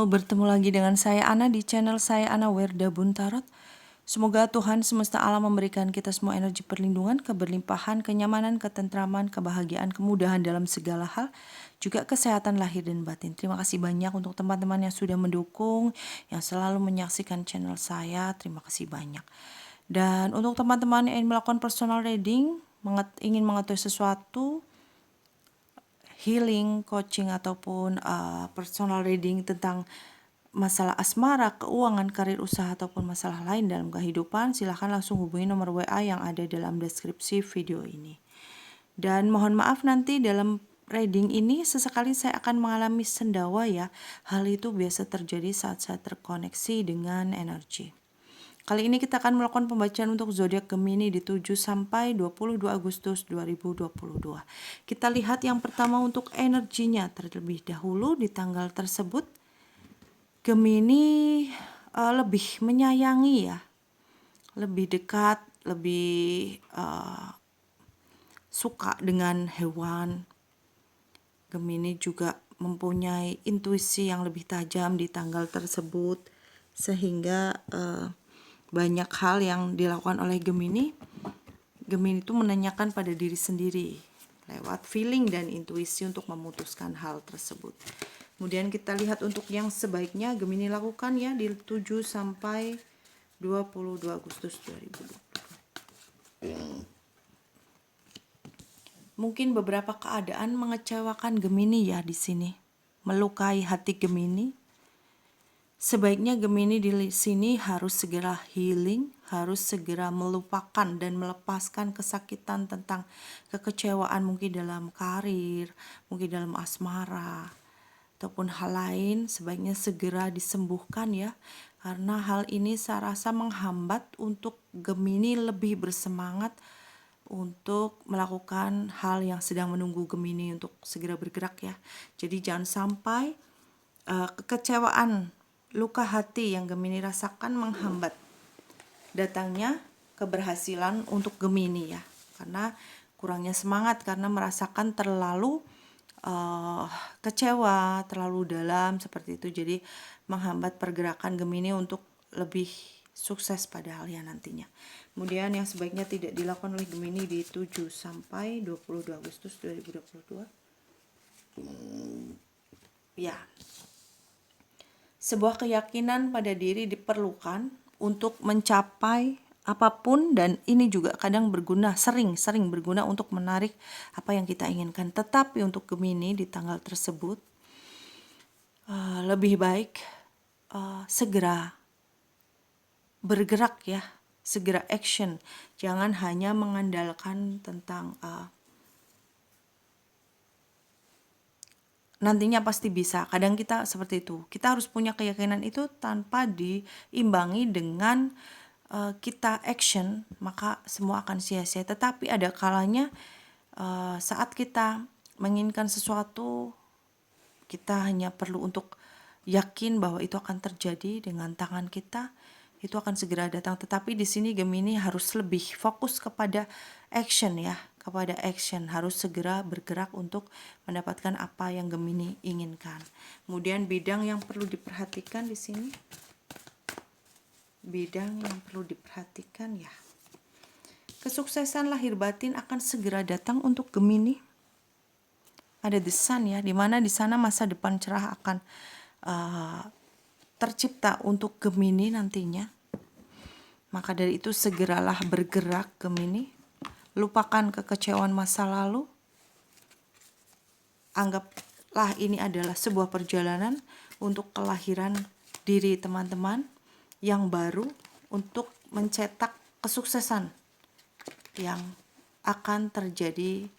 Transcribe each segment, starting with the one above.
Halo, bertemu lagi dengan saya Ana di channel saya Ana Werda Buntarot. Semoga Tuhan semesta alam memberikan kita semua energi perlindungan, keberlimpahan, kenyamanan, ketentraman, kebahagiaan, kemudahan dalam segala hal, juga kesehatan lahir dan batin. Terima kasih banyak untuk teman-teman yang sudah mendukung, yang selalu menyaksikan channel saya. Terima kasih banyak. Dan untuk teman-teman yang ingin melakukan personal reading, ingin mengetahui sesuatu, healing, coaching, ataupun personal reading tentang masalah asmara, keuangan, karir usaha, ataupun masalah lain dalam kehidupan, silahkan langsung hubungi nomor WA yang ada dalam deskripsi video ini. Dan mohon maaf nanti dalam reading ini sesekali saya akan mengalami sendawa ya. Hal itu biasa terjadi saat saya terkoneksi dengan energi. Kali ini kita akan melakukan pembacaan untuk zodiak Gemini di 7 sampai 22 Agustus 2022. Kita lihat yang pertama untuk energinya terlebih dahulu di tanggal tersebut. Gemini lebih menyayangi ya, lebih dekat, lebih suka dengan hewan. Gemini juga mempunyai intuisi yang lebih tajam di tanggal tersebut, sehingga banyak hal yang dilakukan oleh Gemini. Gemini itu menanyakan pada diri sendiri lewat feeling dan intuisi untuk memutuskan hal tersebut. Kemudian kita lihat untuk yang sebaiknya Gemini lakukan ya di 7 sampai 22 Agustus 2020. Mungkin beberapa keadaan mengecewakan Gemini ya di sini, melukai hati Gemini. Sebaiknya Gemini di sini harus segera healing, harus segera melupakan dan melepaskan kesakitan tentang kekecewaan mungkin dalam karir, mungkin dalam asmara, ataupun hal lain. Sebaiknya segera disembuhkan ya, karena hal ini saya rasa menghambat untuk Gemini lebih bersemangat untuk melakukan hal yang sedang menunggu Gemini untuk segera bergerak ya. Jadi jangan sampai kekecewaan, luka hati yang Gemini rasakan menghambat datangnya keberhasilan untuk Gemini ya, karena kurangnya semangat karena merasakan terlalu kecewa, terlalu dalam seperti itu, jadi menghambat pergerakan Gemini untuk lebih sukses pada hal yang nantinya. Kemudian yang sebaiknya tidak dilakukan oleh Gemini di 7 sampai 22 Agustus 2022. Ya. Sebuah keyakinan pada diri diperlukan untuk mencapai apapun, dan ini juga kadang berguna, sering berguna untuk menarik apa yang kita inginkan. Tetapi untuk Gemini di tanggal tersebut lebih baik segera bergerak ya, segera action. Jangan hanya mengandalkan tentang nantinya pasti bisa. Kadang kita seperti itu. Kita harus punya keyakinan itu tanpa diimbangi dengan kita action, maka semua akan sia-sia. Tetapi ada kalanya saat kita menginginkan sesuatu, kita hanya perlu untuk yakin bahwa itu akan terjadi dengan tangan kita, itu akan segera datang. Tetapi di sini Gemini harus lebih fokus kepada action ya, kepada action, harus segera bergerak untuk mendapatkan apa yang Gemini inginkan. Kemudian bidang yang perlu diperhatikan di sini, bidang yang perlu diperhatikan ya, kesuksesan lahir batin akan segera datang untuk Gemini. Ada the sun ya, dimana di sana masa depan cerah akan tercipta untuk Gemini nantinya. Maka dari itu segeralah bergerak Gemini. Lupakan kekecewaan masa lalu. Anggaplah ini adalah sebuah perjalanan untuk kelahiran diri teman-teman yang baru, untuk mencetak kesuksesan yang akan terjadi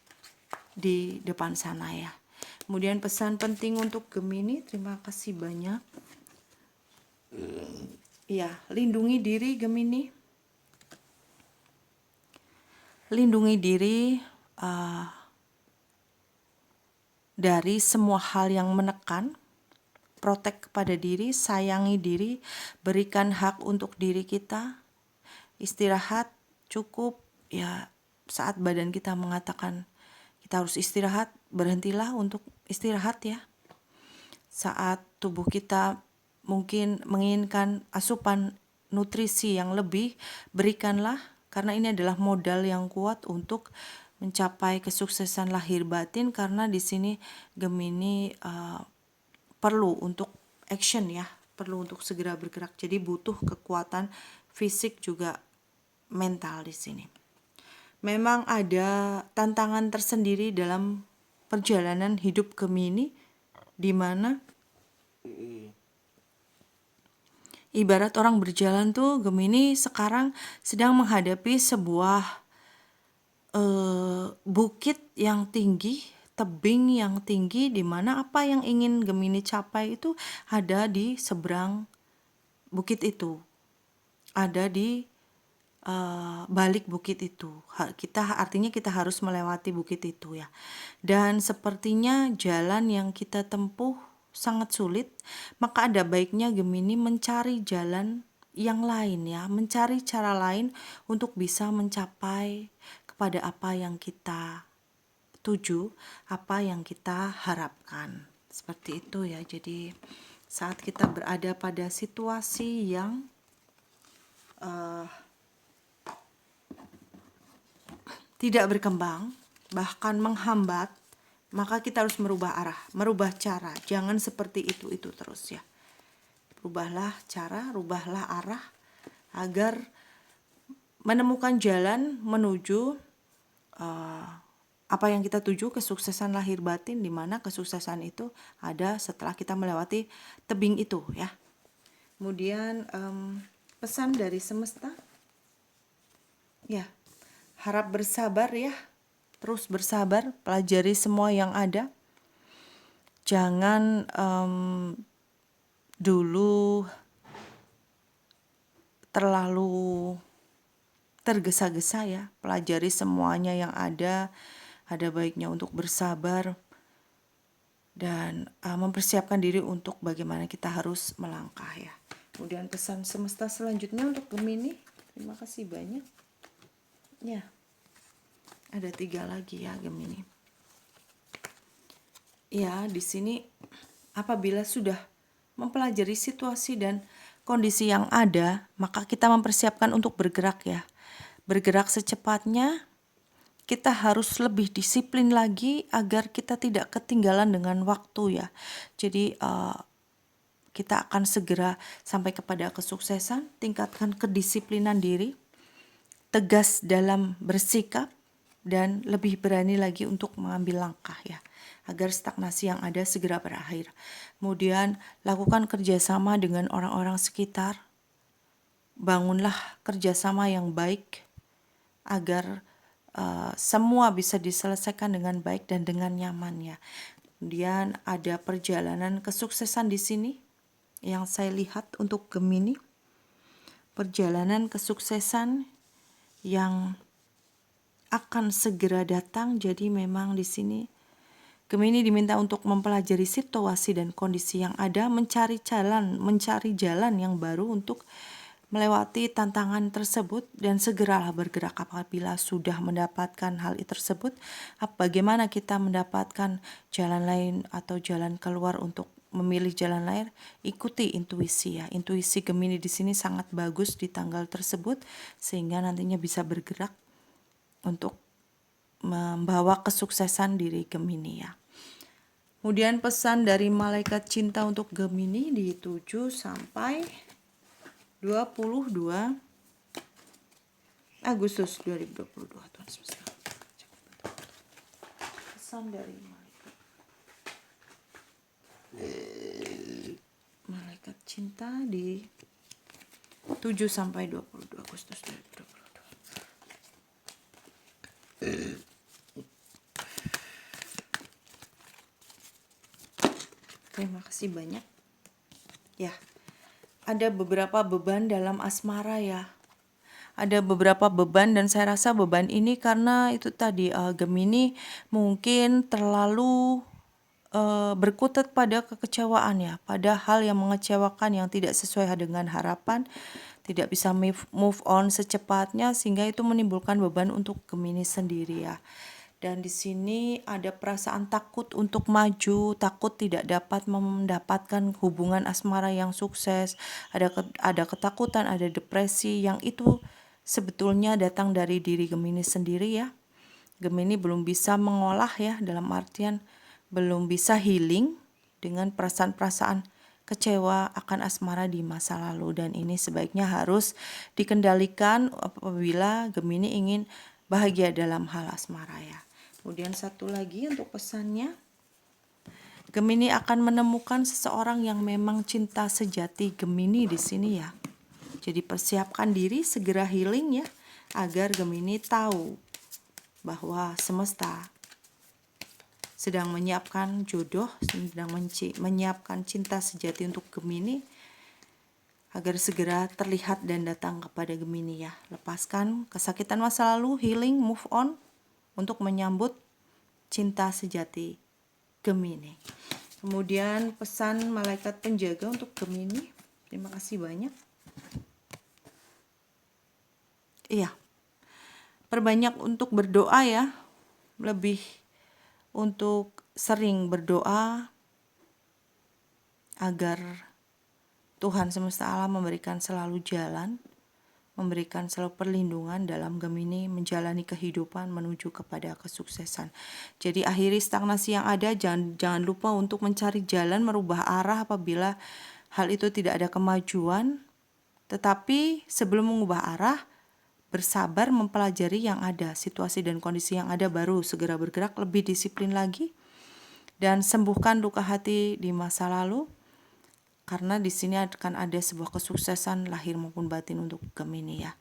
di depan sana ya. Kemudian pesan penting untuk Gemini, terima kasih banyak. Ya, lindungi diri Gemini. Lindungi diri dari semua hal yang menekan. Protek kepada diri, sayangi diri, berikan hak untuk diri kita. Istirahat cukup ya, saat badan kita mengatakan kita harus istirahat, berhentilah untuk istirahat ya. Saat tubuh kita mungkin menginginkan asupan nutrisi yang lebih, berikanlah, karena ini adalah modal yang kuat untuk mencapai kesuksesan lahir batin, karena di sini Gemini perlu untuk action ya, perlu untuk segera bergerak. Jadi butuh kekuatan fisik juga mental di sini. Memang ada tantangan tersendiri dalam perjalanan hidup Gemini, di mana ibarat orang berjalan tuh, Gemini sekarang sedang menghadapi sebuah bukit yang tinggi, tebing yang tinggi, di mana apa yang ingin Gemini capai itu ada di seberang bukit itu, ada di balik bukit itu. Artinya kita harus melewati bukit itu ya. Dan sepertinya jalan yang kita tempuh sangat sulit, maka ada baiknya Gemini mencari jalan yang lain ya, mencari cara lain untuk bisa mencapai kepada apa yang kita tuju, apa yang kita harapkan. Seperti itu ya. Jadi saat kita berada pada situasi yang tidak berkembang, bahkan menghambat, maka kita harus merubah arah, merubah cara. Jangan seperti itu terus ya. Rubahlah cara, rubahlah arah, agar menemukan jalan menuju apa yang kita tuju, kesuksesan lahir batin, di mana kesuksesan itu ada setelah kita melewati tebing itu ya. Kemudian pesan dari semesta ya, harap bersabar ya, terus bersabar, pelajari semua yang ada. Jangan dulu terlalu tergesa-gesa ya, pelajari semuanya yang ada baiknya untuk bersabar dan mempersiapkan diri untuk bagaimana kita harus melangkah ya. Kemudian pesan semesta selanjutnya untuk Gemini, terima kasih banyak. Ya, ada 3 lagi ya Gemini. Ya, di sini apabila sudah mempelajari situasi dan kondisi yang ada, maka kita mempersiapkan untuk bergerak ya. Bergerak secepatnya, kita harus lebih disiplin lagi agar kita tidak ketinggalan dengan waktu ya. Jadi kita akan segera sampai kepada kesuksesan. Tingkatkan kedisiplinan diri, tegas dalam bersikap, dan lebih berani lagi untuk mengambil langkah ya, agar stagnasi yang ada segera berakhir. Kemudian lakukan kerjasama dengan orang-orang sekitar, bangunlah kerjasama yang baik agar semua bisa diselesaikan dengan baik dan dengan nyaman ya. Kemudian ada perjalanan kesuksesan di sini yang saya lihat untuk Gemini. Perjalanan kesuksesan yang akan segera datang. Jadi memang di sini Gemini diminta untuk mempelajari situasi dan kondisi yang ada, mencari jalan yang baru untuk melewati tantangan tersebut, dan segeralah bergerak apabila sudah mendapatkan hal tersebut. Bagaimana kita mendapatkan jalan lain atau jalan keluar untuk memilih jalan lain? Ikuti intuisi ya. Intuisi Gemini di sini sangat bagus di tanggal tersebut, sehingga nantinya bisa bergerak untuk membawa kesuksesan diri Gemini ya. Kemudian pesan dari malaikat cinta untuk Gemini di 7 sampai 22 Agustus 2022. Tuhan semesta. Pesan dari malaikat cinta di 7 sampai 22 Agustus 2022. Terima kasih banyak. Ya. Ada beberapa beban dalam asmara ya. Ada beberapa beban, dan saya rasa beban ini karena itu tadi Gemini mungkin terlalu berkutat pada kekecewaan ya, pada hal yang mengecewakan yang tidak sesuai dengan harapan, tidak bisa move on secepatnya, sehingga itu menimbulkan beban untuk Gemini sendiri ya. Dan di sini ada perasaan takut untuk maju, takut tidak dapat mendapatkan hubungan asmara yang sukses. Ada ketakutan, ada depresi yang itu sebetulnya datang dari diri Gemini sendiri ya. Gemini belum bisa mengolah ya, dalam artian belum bisa healing dengan perasaan-perasaan kecewa akan asmara di masa lalu, dan ini sebaiknya harus dikendalikan apabila Gemini ingin bahagia dalam hal asmara ya. Kemudian satu lagi untuk pesannya, Gemini akan menemukan seseorang yang memang cinta sejati Gemini di sini ya. Jadi persiapkan diri, segera healing ya, agar Gemini tahu bahwa semesta sedang menyiapkan jodoh, sedang menyiapkan cinta sejati untuk Gemini, agar segera terlihat dan datang kepada Gemini ya. Lepaskan kesakitan masa lalu, healing, move on untuk menyambut cinta sejati Gemini. Kemudian pesan malaikat penjaga untuk Gemini. Terima kasih banyak. Iya. Perbanyak untuk berdoa ya. Lebih untuk sering berdoa agar Tuhan semesta alam memberikan selalu jalan, memberikan selalu perlindungan dalam Gemini menjalani kehidupan menuju kepada kesuksesan. Jadi akhiri stagnasi yang ada, jangan lupa untuk mencari jalan merubah arah apabila hal itu tidak ada kemajuan. Tetapi sebelum mengubah arah, bersabar mempelajari yang ada, situasi dan kondisi yang ada, baru segera bergerak lebih disiplin lagi dan sembuhkan luka hati di masa lalu. Karena di sini akan ada sebuah kesuksesan lahir maupun batin untuk Gemini ya.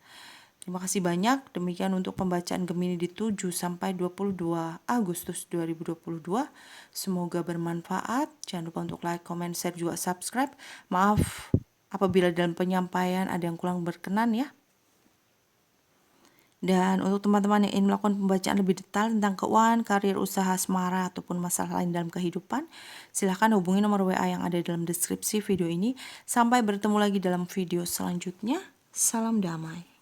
Terima kasih banyak. Demikian untuk pembacaan Gemini di 7 sampai 22 Agustus 2022. Semoga bermanfaat. Jangan lupa untuk like, comment, share, juga subscribe. Maaf apabila dalam penyampaian ada yang kurang berkenan ya. Dan untuk teman-teman yang ingin melakukan pembacaan lebih detail tentang keuangan, karir, usaha, asmara, ataupun masalah lain dalam kehidupan, silahkan hubungi nomor WA yang ada dalam deskripsi video ini. Sampai bertemu lagi dalam video selanjutnya. Salam damai.